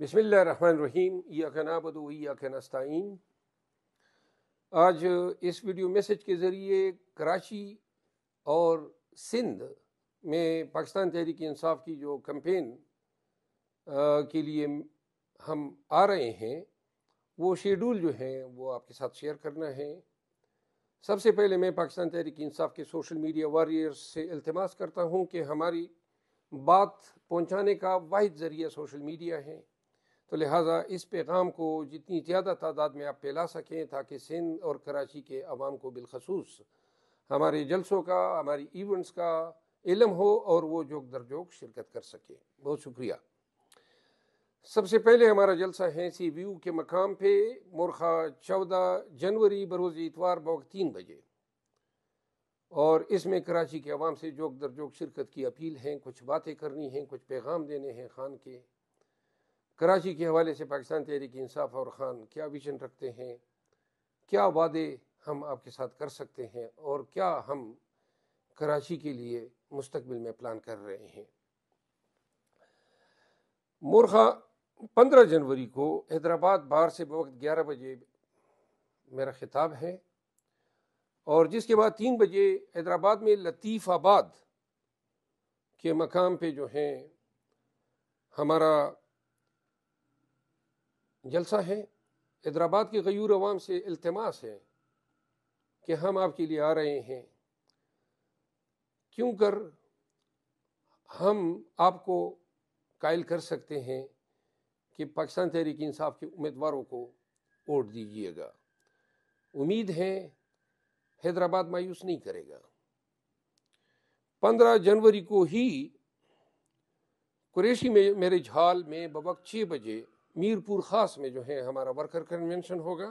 بسم اللہ الرحمن الرحیم، ایاک نعبد و ایاک نستعین۔ آج اس ویڈیو میسج کے ذریعے کراچی اور سندھ میں پاکستان تحریک انصاف کی جو کمپین کے لیے ہم آ رہے ہیں، وہ شیڈول جو ہیں وہ آپ کے ساتھ شیئر کرنا ہے۔ سب سے پہلے میں پاکستان تحریک انصاف کے سوشل میڈیا واریئرز سے التماس کرتا ہوں کہ ہماری بات پہنچانے کا واحد ذریعہ سوشل میڈیا ہے، تو لہٰذا اس پیغام کو جتنی زیادہ تعداد میں آپ پھیلا سکیں تاکہ سندھ اور کراچی کے عوام کو بالخصوص ہمارے جلسوں کا، ہماری ایونٹس کا علم ہو اور وہ جوک در جوک شرکت کر سکیں۔ بہت شکریہ۔ سب سے پہلے ہمارا جلسہ ہے سی ویو کے مقام پہ مورخہ 14 جنوری بروز اتوار بوقت 3 بجے، اور اس میں کراچی کے عوام سے جوک در جوک شرکت کی اپیل ہے۔ کچھ باتیں کرنی ہیں، کچھ پیغام دینے ہیں خان کے۔ کراچی کے حوالے سے پاکستان تحریک انصاف اور خان کیا ویژن رکھتے ہیں، کیا وعدے ہم آپ کے ساتھ کر سکتے ہیں، اور کیا ہم کراچی کے لیے مستقبل میں پلان کر رہے ہیں۔ مورخہ 15 جنوری کو حیدرآباد بار سے بوقت 11 بجے میرا خطاب ہے، اور جس کے بعد 3 بجے حیدرآباد میں لطیف آباد کے مقام پہ جو ہیں ہمارا جلسہ ہے۔ حیدرآباد کے غیور عوام سے التماس ہے کہ ہم آپ کے لیے آ رہے ہیں، کیوں کر ہم آپ کو قائل کر سکتے ہیں کہ پاکستان تحریک انصاف کے امیدواروں کو ووٹ دیجیے گا۔ امید ہے حیدرآباد مایوس نہیں کرے گا۔ 15 جنوری کو ہی قریشی میں میرج ہال میں بوقت 6 بجے میرپور خاص میں جو ہے ہمارا ورکر کنونشن ہوگا،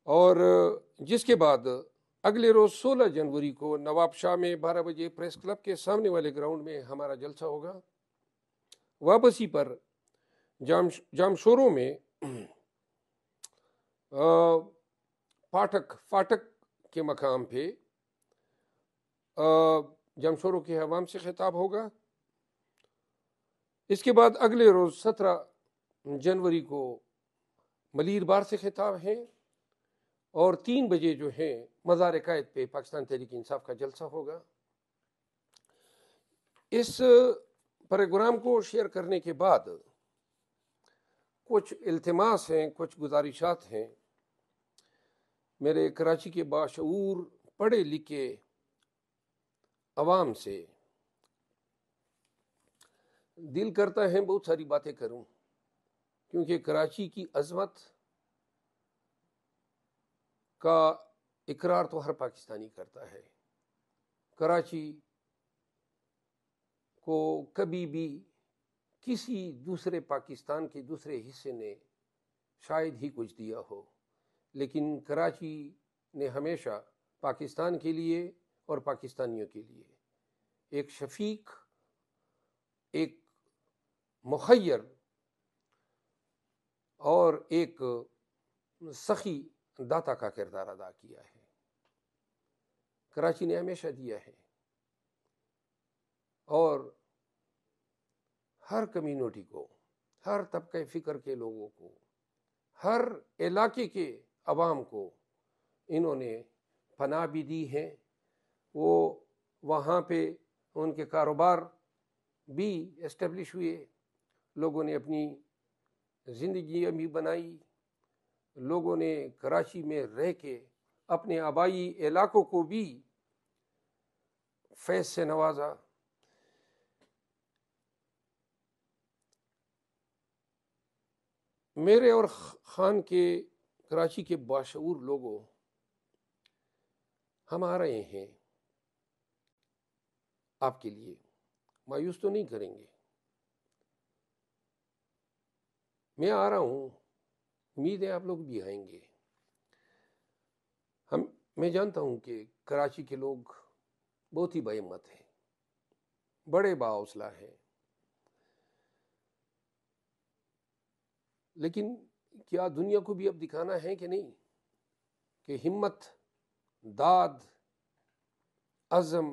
اور جس کے بعد اگلے روز 16 جنوری کو نواب شاہ میں 12 بجے پریس کلب کے سامنے والے گراؤنڈ میں ہمارا جلسہ ہوگا۔ واپسی پر جامشوروں میں فاٹک کے مقام پہ جامشوروں کے عوام سے خطاب ہوگا۔ اس کے بعد اگلے روز 17 جنوری کو ملیر بار سے خطاب ہے، اور 3 بجے جو ہے مزار قائد پہ پاکستان تحریک انصاف کا جلسہ ہوگا۔ اس پروگرام کو شیئر کرنے کے بعد کچھ التماس ہیں، کچھ گزارشات ہیں میرے کراچی کے باشعور پڑھے لکھے عوام سے۔ دل کرتا ہے بہت ساری باتیں کروں، کیونکہ کراچی کی عظمت کا اقرار تو ہر پاکستانی کرتا ہے۔ کراچی کو کبھی بھی کسی دوسرے پاکستان کے دوسرے حصے نے شاید ہی کچھ دیا ہو، لیکن کراچی نے ہمیشہ پاکستان کے لیے اور پاکستانیوں کے لیے ایک شفیق، ایک مخیر اور ایک سخی داتا کا کردار ادا کیا ہے۔ کراچی نے ہمیشہ دیا ہے، اور ہر کمیونٹی کو، ہر طبقہ فکر کے لوگوں کو، ہر علاقے کے عوام کو انہوں نے پناہ بھی دی ہے۔ وہ وہاں پہ ان کے کاروبار بھی اسٹیبلش ہوئے، لوگوں نے اپنی زندگیاں بھی بنائی، لوگوں نے کراچی میں رہ کے اپنے آبائی علاقوں کو بھی فیض سے نوازا۔ میرے اور خان کے کراچی کے باشعور لوگوں، ہم آ رہے ہیں آپ کے لیے، مایوس تو نہیں کریں گے۔ میں آ رہا ہوں، امید ہے آپ لوگ بھی آئیں گے۔ میں جانتا ہوں کہ کراچی کے لوگ بہت ہی باہمت ہیں، بڑے باحوصلہ ہیں، لیکن کیا دنیا کو بھی اب دکھانا ہے کہ نہیں کہ ہمت، داد، عزم،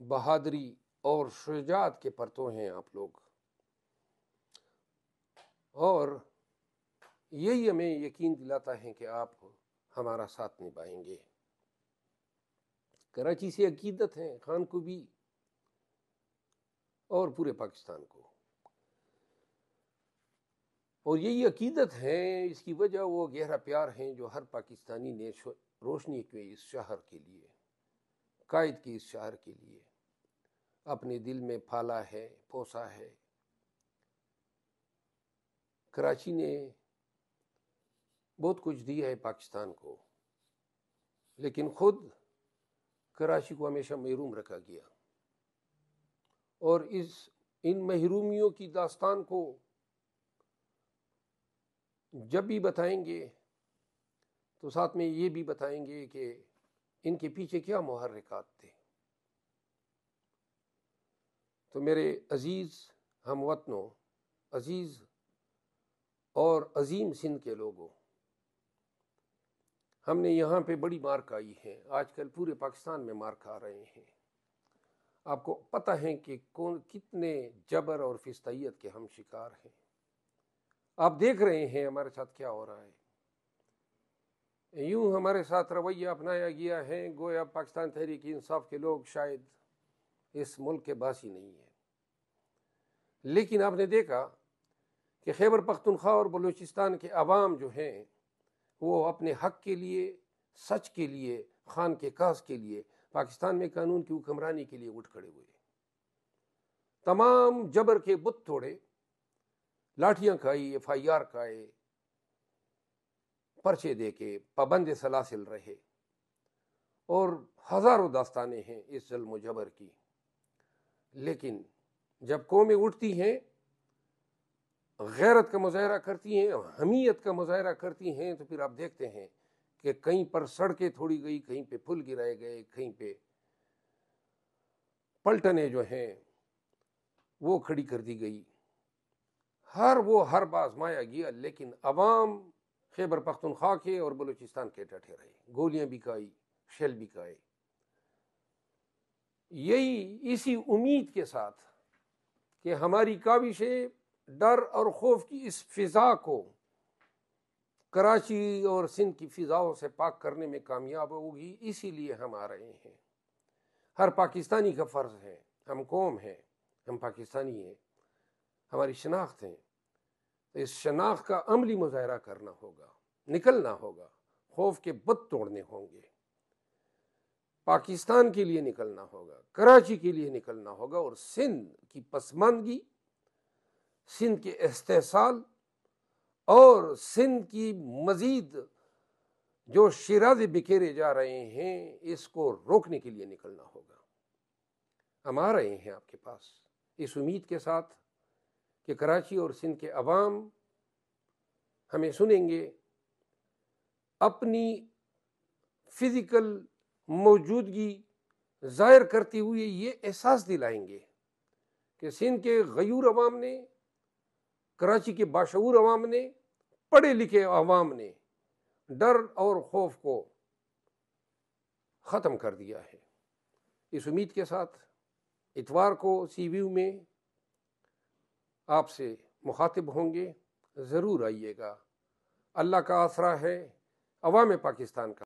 بہادری اور شجاعت کے پرتو ہیں آپ لوگ۔ اور یہی ہمیں یقین دلاتا ہے کہ آپ ہمارا ساتھ نبھائیں گے۔ کراچی سے عقیدت ہے خان کو بھی اور پورے پاکستان کو، اور یہی عقیدت ہے، اس کی وجہ وہ گہرا پیار ہے جو ہر پاکستانی نے روشنی کے اس شہر کے لیے، قائد کے اس شہر کے لیے اپنے دل میں پھالا ہے، پوسا ہے۔ کراچی نے بہت کچھ دیا ہے پاکستان کو، لیکن خود کراچی کو ہمیشہ محروم رکھا گیا، اور ان محرومیوں کی داستان کو جب بھی بتائیں گے تو ساتھ میں یہ بھی بتائیں گے کہ ان کے پیچھے کیا محرکات تھے۔ تو میرے عزیز ہم وطنوں، عزیز اور عظیم سندھ کے لوگوں، ہم نے یہاں پہ بڑی مار کھائی ہے، آج کل پورے پاکستان میں مار کھا رہے ہیں۔ آپ کو پتہ ہے کہ کتنے جبر اور فستائیت کے ہم شکار ہیں۔ آپ دیکھ رہے ہیں ہمارے ساتھ کیا ہو رہا ہے۔ یوں ہمارے ساتھ رویہ اپنایا گیا ہے گویا پاکستان تحریک انصاف کے لوگ شاید اس ملک کے باسی نہیں ہیں۔ لیکن آپ نے دیکھا کہ خیبر پختونخوا اور بلوچستان کے عوام جو ہیں وہ اپنے حق کے لیے، سچ کے لیے، خان کے کاس کے لیے، پاکستان میں قانون کی حکمرانی کے لیے اٹھ کھڑے ہوئے، تمام جبر کے بت توڑے، لاٹھیاں کھائی، FIR کھائے، پرچے دے کے پابند سلاسل رہے، اور ہزاروں داستانیں ہیں اس ظلم و جبر کی۔ لیکن جب قومیں اٹھتی ہیں، غیرت کا مظاہرہ کرتی ہیں، حمیت کا مظاہرہ کرتی ہیں، تو پھر آپ دیکھتے ہیں کہ کہیں پر سڑکیں توڑی گئی، کہیں پہ پل گرائے گئے، کہیں پہ پلٹنیں جو ہیں وہ کھڑی کر دی گئی، ہر باز مایا گیا، لیکن عوام خیبر پختونخوا کے اور بلوچستان کے ڈٹے رہے، گولیاں بھی کھائی، شیل بھی کھائے۔ یہی اسی امید کے ساتھ کہ ہماری کاوشیں ڈر اور خوف کی اس فضا کو کراچی اور سندھ کی فضاؤں سے پاک کرنے میں کامیاب ہوگی، اسی لیے ہم آ رہے ہیں۔ ہر پاکستانی کا فرض ہے، ہم قوم ہیں، ہم پاکستانی ہیں، ہماری شناخت ہے، تو اس شناخت کا عملی مظاہرہ کرنا ہوگا، نکلنا ہوگا، خوف کے بت توڑنے ہوں گے، پاکستان کے لیے نکلنا ہوگا، کراچی کے لیے نکلنا ہوگا، اور سندھ کی پسماندگی، سندھ کے استحصال اور سندھ کی مزید جو شیرازے بکھیرے جا رہے ہیں، اس کو روکنے کے لیے نکلنا ہوگا۔ ہم آ رہے ہیں آپ کے پاس اس امید کے ساتھ کہ کراچی اور سندھ کے عوام ہمیں سنیں گے، اپنی فزیکل موجودگی ظاہر کرتے ہوئے یہ احساس دلائیں گے کہ سندھ کے غیور عوام نے، کراچی کے باشعور عوام نے، پڑھے لکھے عوام نے ڈر اور خوف کو ختم کر دیا ہے۔ اس امید کے ساتھ اتوار کو سی ویو میں آپ سے مخاطب ہوں گے، ضرور آئیے گا۔ اللہ کا آسرا ہے، عوام پاکستان کا۔